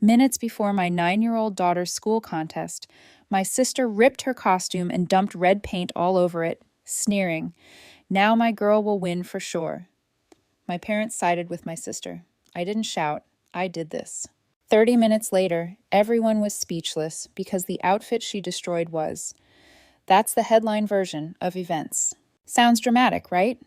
Minutes before my 9-year-old daughter's school contest, my sister ripped her costume and dumped red paint all over it, sneering, "Now my girl will win for sure." My parents sided with my sister. I didn't shout. I did this. 30 minutes later, everyone was speechless because the outfit she destroyed was. That's the headline version of events. Sounds dramatic, right?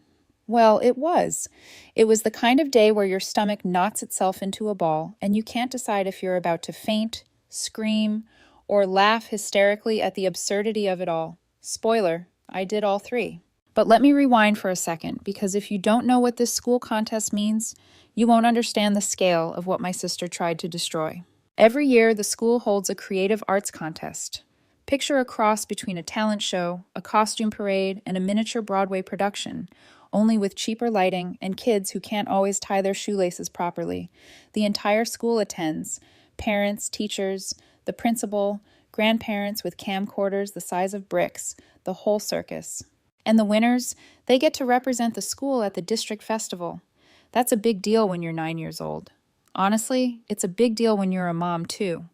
Well, it was. It was the kind of day where your stomach knots itself into a ball and you can't decide if you're about to faint, scream, or laugh hysterically at the absurdity of it all. Spoiler, I did all three. But let me rewind for a second, because if you don't know what this school contest means, you won't understand the scale of what my sister tried to destroy. Every year, the school holds a creative arts contest. Picture a cross between a talent show, a costume parade, and a miniature Broadway production, only with cheaper lighting and kids who can't always tie their shoelaces properly. The entire school attends: parents, teachers, the principal, grandparents with camcorders the size of bricks, the whole circus. And the winners, they get to represent the school at the district festival. That's a big deal when you're 9 years old. Honestly, it's a big deal when you're a mom, too.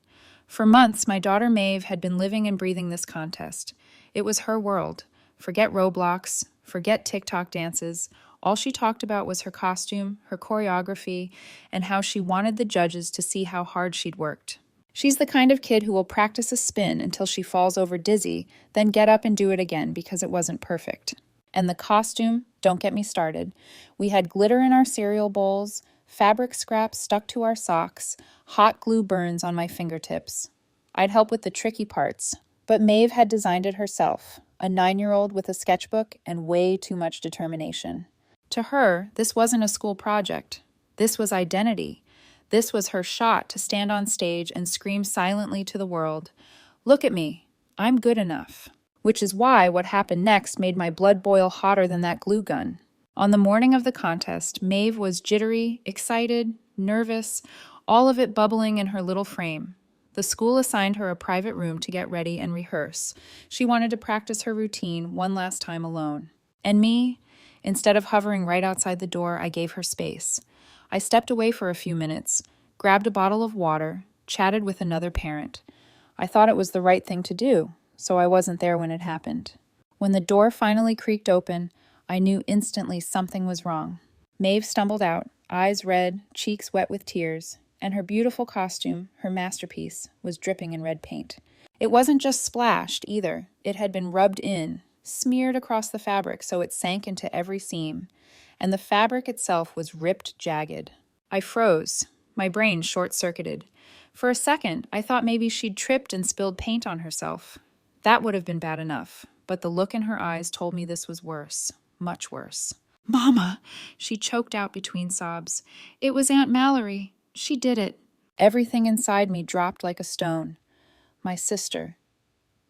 For months, my daughter Maeve had been living and breathing this contest. It was her world. Forget Roblox, forget TikTok dances. All she talked about was her costume, her choreography, and how she wanted the judges to see how hard she'd worked. She's the kind of kid who will practice a spin until she falls over dizzy, then get up and do it again because it wasn't perfect. And the costume, don't get me started. We had glitter in our cereal bowls, fabric scraps stuck to our socks, hot glue burns on my fingertips. I'd help with the tricky parts, but Maeve had designed it herself, a 9-year-old with a sketchbook and way too much determination. To her, this wasn't a school project. This was identity. This was her shot to stand on stage and scream silently to the world, "Look at me, I'm good enough." Which is why what happened next made my blood boil hotter than that glue gun. On the morning of the contest, Maeve was jittery, excited, nervous, all of it bubbling in her little frame. The school assigned her a private room to get ready and rehearse. She wanted to practice her routine one last time alone. And me, instead of hovering right outside the door, I gave her space. I stepped away for a few minutes, grabbed a bottle of water, chatted with another parent. I thought it was the right thing to do, so I wasn't there when it happened. When the door finally creaked open, I knew instantly something was wrong. Maeve stumbled out, eyes red, cheeks wet with tears, and her beautiful costume, her masterpiece, was dripping in red paint. It wasn't just splashed, either. It had been rubbed in, smeared across the fabric so it sank into every seam, and the fabric itself was ripped jagged. I froze. My brain short-circuited. For a second, I thought maybe she'd tripped and spilled paint on herself. That would have been bad enough, but the look in her eyes told me this was worse, much worse. "Mama," she choked out between sobs. "It was Aunt Mallory. She did it." Everything inside me dropped like a stone. My sister.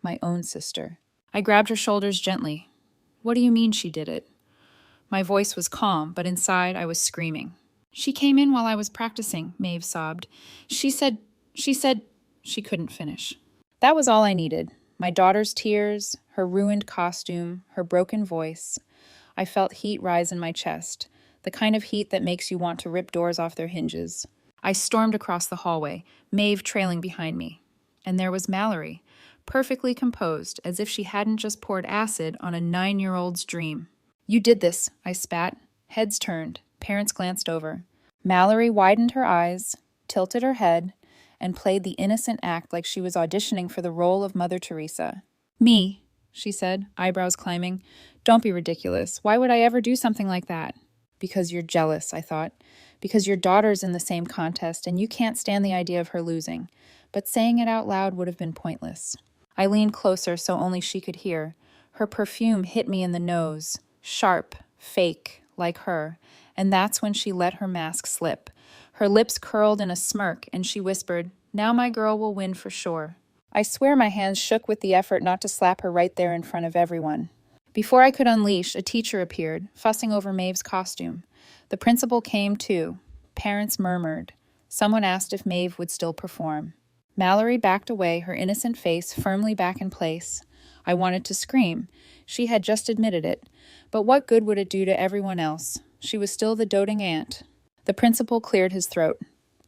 My own sister. I grabbed her shoulders gently. "What do you mean she did it?" My voice was calm, but inside I was screaming. "She came in while I was practicing," Maeve sobbed. She said, she couldn't finish. That was all I needed. My daughter's tears, her ruined costume, her broken voice. I felt heat rise in my chest, the kind of heat that makes you want to rip doors off their hinges. I stormed across the hallway, Maeve trailing behind me. And there was Mallory, perfectly composed, as if she hadn't just poured acid on a 9-year-old's dream. "You did this," I spat. Heads turned. Parents glanced over. Mallory widened her eyes, tilted her head, and played the innocent act like she was auditioning for the role of Mother Teresa. "Me," she said, eyebrows climbing. "Don't be ridiculous. Why would I ever do something like that?" "Because you're jealous," I thought. "Because your daughter's in the same contest and you can't stand the idea of her losing." But saying it out loud would have been pointless. I leaned closer so only she could hear. Her perfume hit me in the nose. Sharp, fake, like her. And that's when she let her mask slip. Her lips curled in a smirk, and she whispered, "Now my girl will win for sure." I swear my hands shook with the effort not to slap her right there in front of everyone. Before I could unleash, a teacher appeared, fussing over Maeve's costume. The principal came too. Parents murmured. Someone asked if Maeve would still perform. Mallory backed away, her innocent face firmly back in place. I wanted to scream. She had just admitted it. But what good would it do to everyone else? She was still the doting aunt. The principal cleared his throat.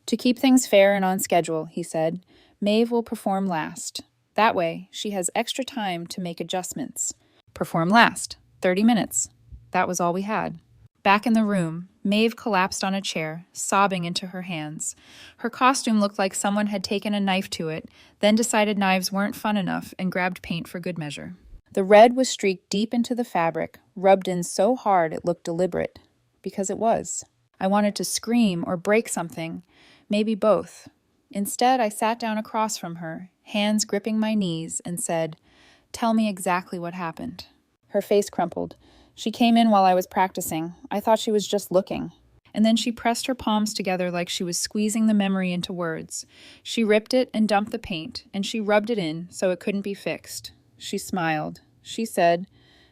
To keep things fair and on schedule, he said, Maeve will perform last. That way, she has extra time to make adjustments. Perform last. 30 minutes. That was all we had. Back in the room, Maeve collapsed on a chair, sobbing into her hands. Her costume looked like someone had taken a knife to it, then decided knives weren't fun enough and grabbed paint for good measure. The red was streaked deep into the fabric, rubbed in so hard it looked deliberate. Because it was. I wanted to scream or break something, maybe both. Instead, I sat down across from her, hands gripping my knees, and said, "Tell me exactly what happened." Her face crumpled. She came in while I was practicing. I thought she was just looking. And then she pressed her palms together like she was squeezing the memory into words. She ripped it and dumped the paint, and she rubbed it in so it couldn't be fixed. She smiled. She said,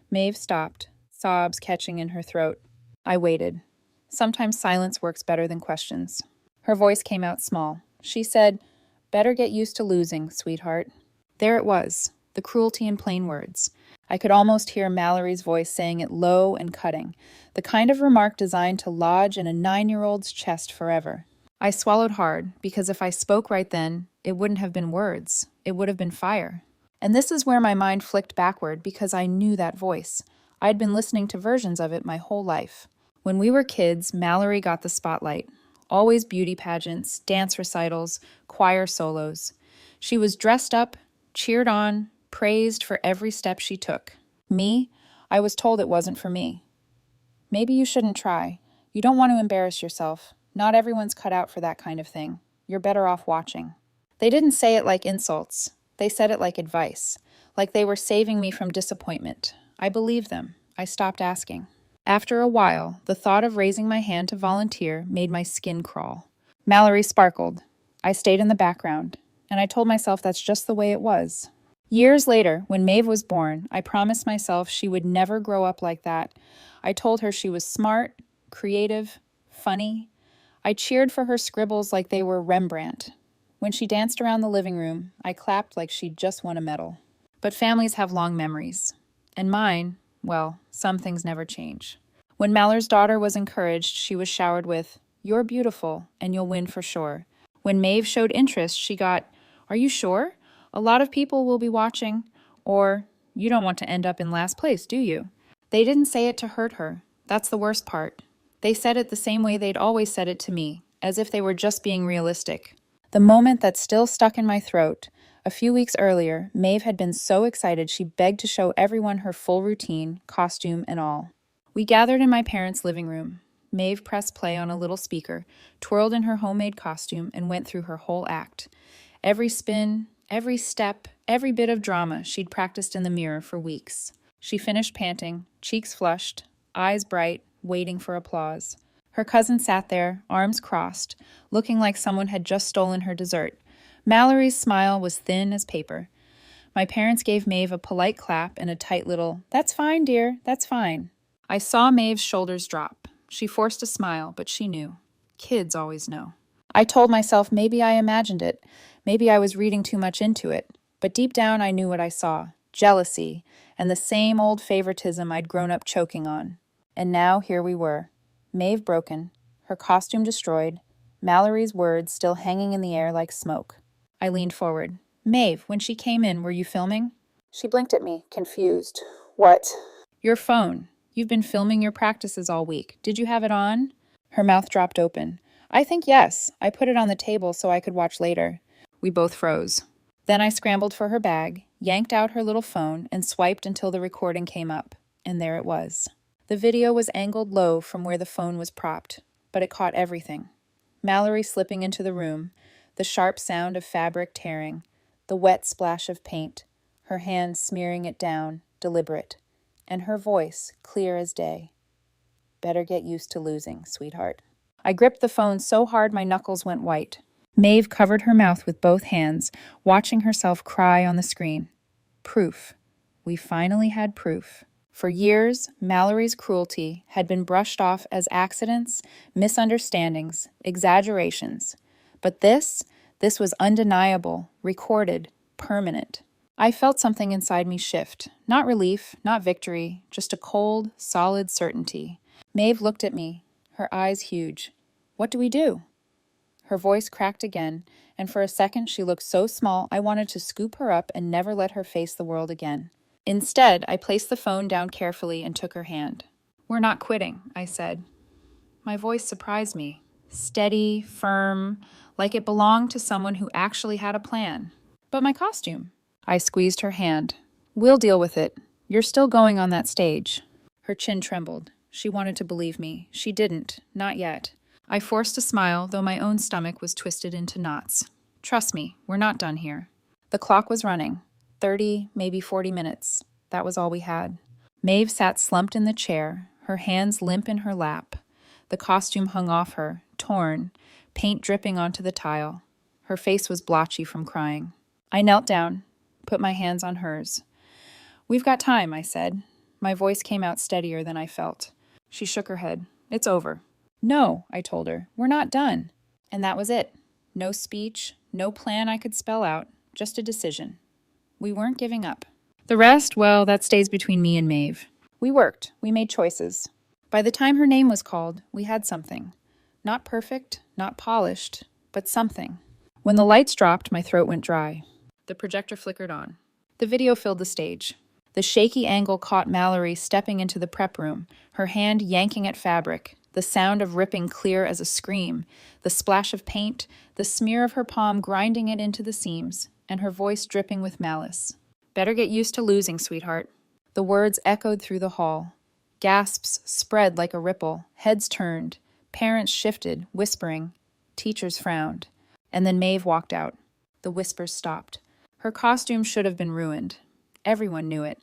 Maeve stopped, sobs catching in her throat. I waited. Sometimes silence works better than questions. Her voice came out small. She said, "Better get used to losing, sweetheart." There it was, the cruelty in plain words. I could almost hear Mallory's voice saying it low and cutting, the kind of remark designed to lodge in a 9-year-old's chest forever. I swallowed hard, because if I spoke right then, it wouldn't have been words. It would have been fire. And this is where my mind flicked backward, because I knew that voice. I'd been listening to versions of it my whole life. When we were kids, Mallory got the spotlight. Always beauty pageants, dance recitals, choir solos. She was dressed up, cheered on, praised for every step she took. Me, I was told it wasn't for me. Maybe you shouldn't try. You don't want to embarrass yourself. Not everyone's cut out for that kind of thing. You're better off watching. They didn't say it like insults. They said it like advice, like they were saving me from disappointment. I believed them. I stopped asking. After a while, the thought of raising my hand to volunteer made my skin crawl. Mallory sparkled. I stayed in the background, and I told myself that's just the way it was. Years later, when Maeve was born, I promised myself she would never grow up like that. I told her she was smart, creative, funny. I cheered for her scribbles like they were Rembrandt. When she danced around the living room, I clapped like she'd just won a medal. But families have long memories. And mine, well, some things never change. When Mallory's daughter was encouraged, she was showered with, "You're beautiful, and you'll win for sure." When Maeve showed interest, she got, "Are you sure? A lot of people will be watching." Or, "You don't want to end up in last place, do you?" They didn't say it to hurt her. That's the worst part. They said it the same way they'd always said it to me, as if they were just being realistic. The moment that still stuck in my throat, a few weeks earlier, Maeve had been so excited she begged to show everyone her full routine, costume and all. We gathered in my parents' living room. Maeve pressed play on a little speaker, twirled in her homemade costume, and went through her whole act. Every spin, every step, every bit of drama she'd practiced in the mirror for weeks. She finished panting, cheeks flushed, eyes bright, waiting for applause. Her cousin sat there, arms crossed, looking like someone had just stolen her dessert. Mallory's smile was thin as paper. My parents gave Maeve a polite clap and a tight little, "That's fine, dear, that's fine." I saw Maeve's shoulders drop. She forced a smile, but she knew. Kids always know. I told myself maybe I imagined it. Maybe I was reading too much into it. But deep down I knew what I saw. Jealousy, and the same old favoritism I'd grown up choking on. And now here we were. Maeve broken, her costume destroyed, Mallory's words still hanging in the air like smoke. I leaned forward. "Maeve, when she came in, were you filming?" She blinked at me, confused. "What?" "Your phone. You've been filming your practices all week. Did you have it on?" Her mouth dropped open. "I think yes. I put it on the table so I could watch later." We both froze. Then I scrambled for her bag, yanked out her little phone, and swiped until the recording came up. And there it was. The video was angled low from where the phone was propped, but it caught everything. Mallory slipping into the room, the sharp sound of fabric tearing, the wet splash of paint, her hands smearing it down, deliberate, and her voice clear as day. "Better get used to losing, sweetheart." I gripped the phone so hard my knuckles went white. Maeve covered her mouth with both hands, watching herself cry on the screen. Proof. We finally had proof. For years, Mallory's cruelty had been brushed off as accidents, misunderstandings, exaggerations. But this was undeniable, recorded, permanent. I felt something inside me shift. Not relief, not victory, just a cold, solid certainty. Maeve looked at me, her eyes huge. "What do we do?" Her voice cracked again, and for a second she looked so small I wanted to scoop her up and never let her face the world again. Instead, I placed the phone down carefully and took her hand. "We're not quitting," I said. My voice surprised me. Steady, firm, like it belonged to someone who actually had a plan. "But my costume?" I squeezed her hand. "We'll deal with it. You're still going on that stage." Her chin trembled. She wanted to believe me. She didn't. Not yet. I forced a smile, though my own stomach was twisted into knots. "Trust me, we're not done here." The clock was running. 30, maybe 40 minutes. That was all we had. Maeve sat slumped in the chair, her hands limp in her lap. The costume hung off her, torn, paint dripping onto the tile. Her face was blotchy from crying. I knelt down, put my hands on hers. "We've got time," I said. My voice came out steadier than I felt. She shook her head. "It's over." "No," I told her. "We're not done." And that was it. No speech, no plan I could spell out, just a decision. We weren't giving up. The rest, well, that stays between me and Maeve. We worked. We made choices. By the time her name was called, we had something. Not perfect, not polished, but something. When the lights dropped, my throat went dry. The projector flickered on. The video filled the stage. The shaky angle caught Mallory stepping into the prep room, her hand yanking at fabric, the sound of ripping clear as a scream, the splash of paint, the smear of her palm grinding it into the seams, and her voice dripping with malice. "Better get used to losing, sweetheart." The words echoed through the hall. Gasps spread like a ripple, heads turned, parents shifted, whispering. Teachers frowned. And then Maeve walked out. The whispers stopped. Her costume should have been ruined. Everyone knew it.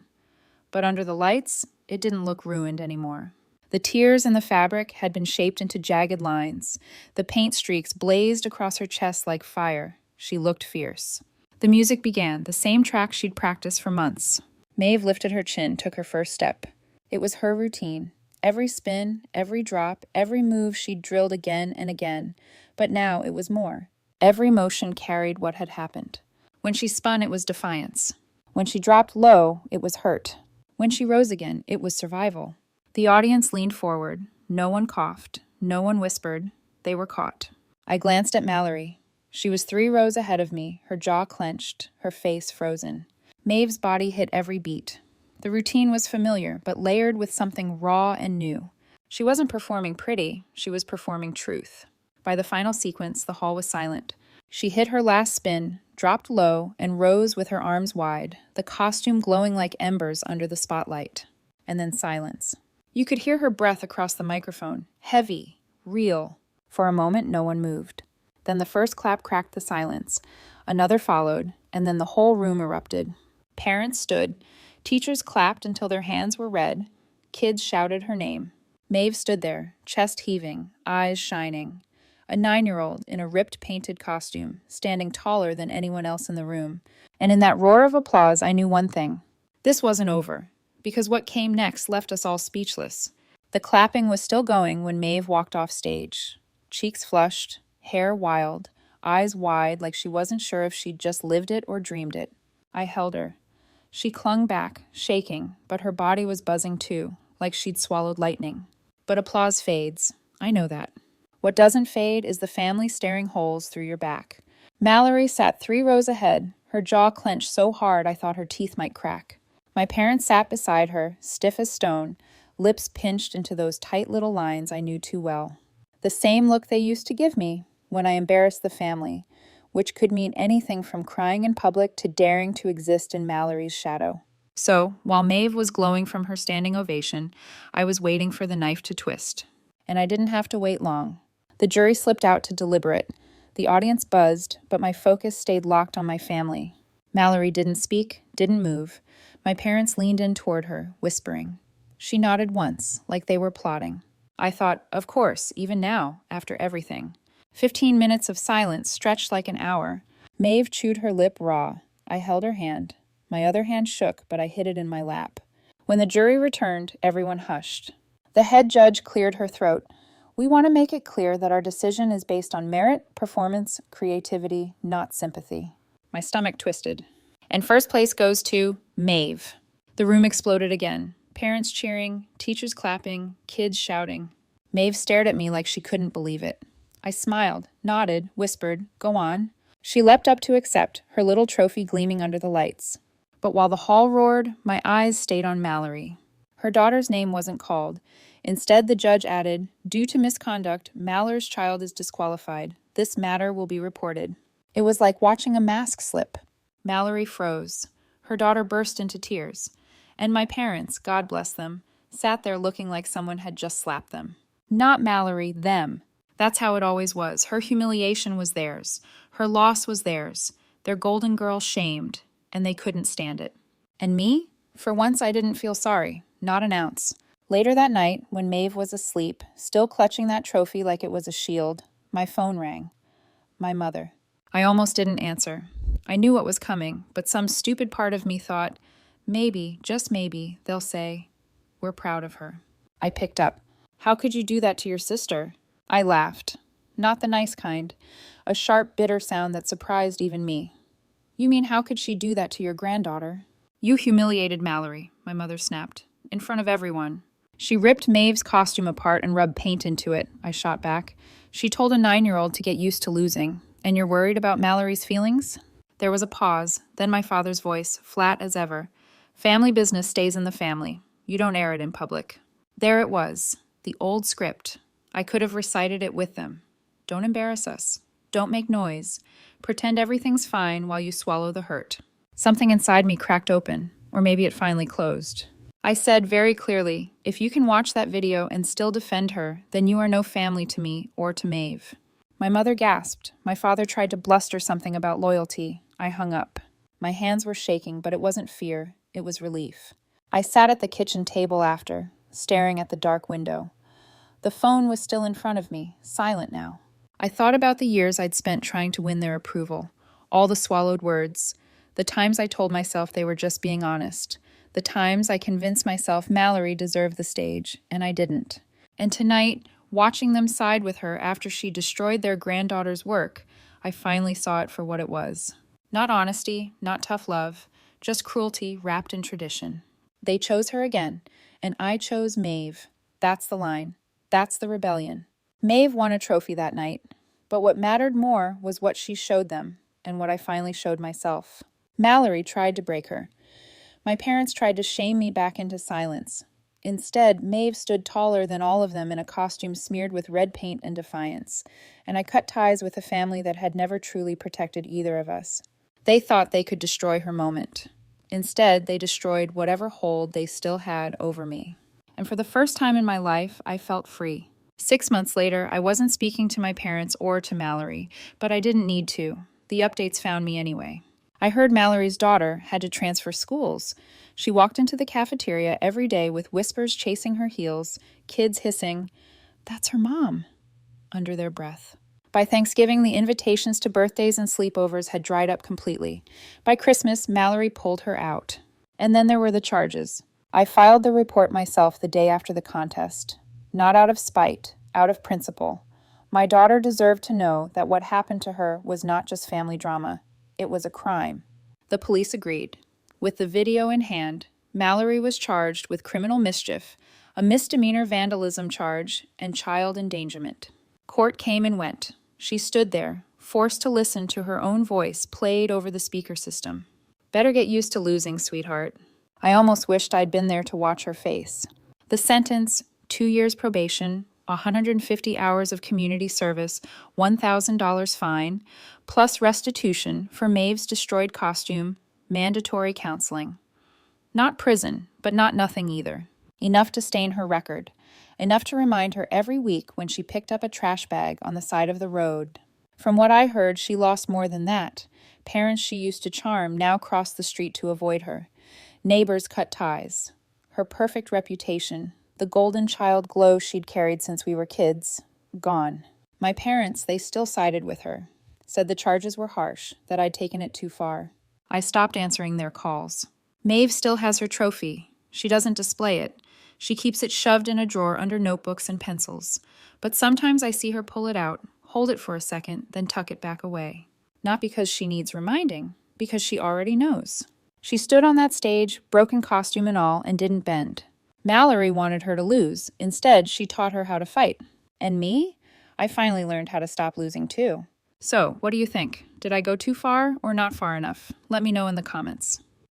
But under the lights, it didn't look ruined anymore. The tears in the fabric had been shaped into jagged lines. The paint streaks blazed across her chest like fire. She looked fierce. The music began, the same track she'd practiced for months. Maeve lifted her chin, took her first step. It was her routine. Every spin, every drop, every move she'd drilled again and again. But now it was more. Every motion carried what had happened. When she spun, it was defiance. When she dropped low, it was hurt. When she rose again, it was survival. The audience leaned forward. No one coughed. No one whispered. They were caught. I glanced at Mallory. She was 3 rows ahead of me, her jaw clenched, her face frozen. Maeve's body hit every beat. The routine was familiar, but layered with something raw and new. She wasn't performing pretty, she was performing truth. By the final sequence, the hall was silent. She hit her last spin, dropped low, and rose with her arms wide, the costume glowing like embers under the spotlight. And then silence. You could hear her breath across the microphone, heavy, real. For a moment, no one moved. Then the first clap cracked the silence. Another followed, and then the whole room erupted. Parents stood. Teachers clapped until their hands were red. Kids shouted her name. Maeve stood there, chest heaving, eyes shining. A 9-year-old in a ripped painted costume, standing taller than anyone else in the room. And in that roar of applause, I knew one thing. This wasn't over, because what came next left us all speechless. The clapping was still going when Maeve walked off stage. Cheeks flushed, hair wild, eyes wide like she wasn't sure if she'd just lived it or dreamed it. I held her. She clung back, shaking, but her body was buzzing too, like she'd swallowed lightning. But applause fades. I know that. What doesn't fade is the family staring holes through your back. Mallory sat 3 rows ahead, her jaw clenched so hard I thought her teeth might crack. My parents sat beside her, stiff as stone, lips pinched into those tight little lines I knew too well. The same look they used to give me when I embarrassed the family, which could mean anything from crying in public to daring to exist in Mallory's shadow. So, while Maeve was glowing from her standing ovation, I was waiting for the knife to twist. And I didn't have to wait long. The jury slipped out to deliberate. The audience buzzed, but my focus stayed locked on my family. Mallory didn't speak, didn't move. My parents leaned in toward her, whispering. She nodded once, like they were plotting. I thought, of course, even now, after everything. 15 minutes of silence stretched like an hour. Maeve chewed her lip raw. I held her hand. My other hand shook, but I hid it in my lap. When the jury returned, everyone hushed. The head judge cleared her throat. We want to make it clear that our decision is based on merit, performance, creativity, not sympathy. My stomach twisted. And first place goes to Maeve. The room exploded again. Parents cheering, teachers clapping, kids shouting. Maeve stared at me like she couldn't believe it. I smiled, nodded, whispered, "Go on." She leapt up to accept, her little trophy gleaming under the lights. But while the hall roared, my eyes stayed on Mallory. Her daughter's name wasn't called. Instead, the judge added, "Due to misconduct, Mallory's child is disqualified. This matter will be reported." It was like watching a mask slip. Mallory froze. Her daughter burst into tears. And my parents, God bless them, sat there looking like someone had just slapped them. Not Mallory, them. That's how it always was. Her humiliation was theirs. Her loss was theirs. Their golden girl shamed, and they couldn't stand it. And me? For once I didn't feel sorry. Not an ounce. Later that night, when Maeve was asleep, still clutching that trophy like it was a shield, my phone rang. My mother. I almost didn't answer. I knew what was coming, but some stupid part of me thought, maybe, just maybe, they'll say, "We're proud of her." I picked up. "How could you do that to your sister?" I laughed. Not the nice kind. A sharp, bitter sound that surprised even me. "You mean how could she do that to your granddaughter?" "You humiliated Mallory," my mother snapped. "In front of everyone." "She ripped Maeve's costume apart and rubbed paint into it," I shot back. "She told a 9-year-old to get used to losing. And you're worried about Mallory's feelings?" There was a pause, then my father's voice, flat as ever. "Family business stays in the family. You don't air it in public." There it was, the old script. I could have recited it with them. Don't embarrass us. Don't make noise. Pretend everything's fine while you swallow the hurt. Something inside me cracked open, or maybe it finally closed. I said very clearly, "If you can watch that video and still defend her, then you are no family to me or to Maeve." My mother gasped. My father tried to bluster something about loyalty. I hung up. My hands were shaking, but it wasn't fear. It was relief. I sat at the kitchen table after, staring at the dark window. The phone was still in front of me, silent now. I thought about the years I'd spent trying to win their approval, all the swallowed words, the times I told myself they were just being honest, the times I convinced myself Mallory deserved the stage, and I didn't. And tonight, watching them side with her after she destroyed their granddaughter's work, I finally saw it for what it was. Not honesty, not tough love, just cruelty wrapped in tradition. They chose her again, and I chose Maeve. That's the line. That's the rebellion. Maeve won a trophy that night, but what mattered more was what she showed them, and what I finally showed myself. Mallory tried to break her. My parents tried to shame me back into silence. Instead, Maeve stood taller than all of them in a costume smeared with red paint and defiance, and I cut ties with a family that had never truly protected either of us. They thought they could destroy her moment. Instead, they destroyed whatever hold they still had over me. And for the first time in my life, I felt free. 6 months later, I wasn't speaking to my parents or to Mallory, but I didn't need to. The updates found me anyway. I heard Mallory's daughter had to transfer schools. She walked into the cafeteria every day with whispers chasing her heels, kids hissing, "That's her mom," under their breath. By Thanksgiving, the invitations to birthdays and sleepovers had dried up completely. By Christmas, Mallory pulled her out. And then there were the charges. I filed the report myself the day after the contest. Not out of spite, out of principle. My daughter deserved to know that what happened to her was not just family drama. It was a crime. The police agreed. With the video in hand, Mallory was charged with criminal mischief, a misdemeanor vandalism charge, and child endangerment. Court came and went. She stood there, forced to listen to her own voice played over the speaker system. Better get used to losing, sweetheart. I almost wished I'd been there to watch her face. The sentence, 2 years probation, 150 hours of community service, $1,000 fine, plus restitution for Maeve's destroyed costume, mandatory counseling. Not prison, but not nothing either. Enough to stain her record. Enough to remind her every week when she picked up a trash bag on the side of the road. From what I heard, she lost more than that. Parents she used to charm now crossed the street to avoid her. Neighbors cut ties. Her perfect reputation, the golden child glow she'd carried since we were kids, gone. My parents, they still sided with her. Said the charges were harsh, that I'd taken it too far. I stopped answering their calls. Maeve still has her trophy. She doesn't display it. She keeps it shoved in a drawer under notebooks and pencils. But sometimes I see her pull it out, hold it for a second, then tuck it back away. Not because she needs reminding, because she already knows. She stood on that stage, broken costume and all, and didn't bend. Mallory wanted her to lose. Instead, she taught her how to fight. And me? I finally learned how to stop losing too. So, what do you think? Did I go too far or not far enough? Let me know in the comments.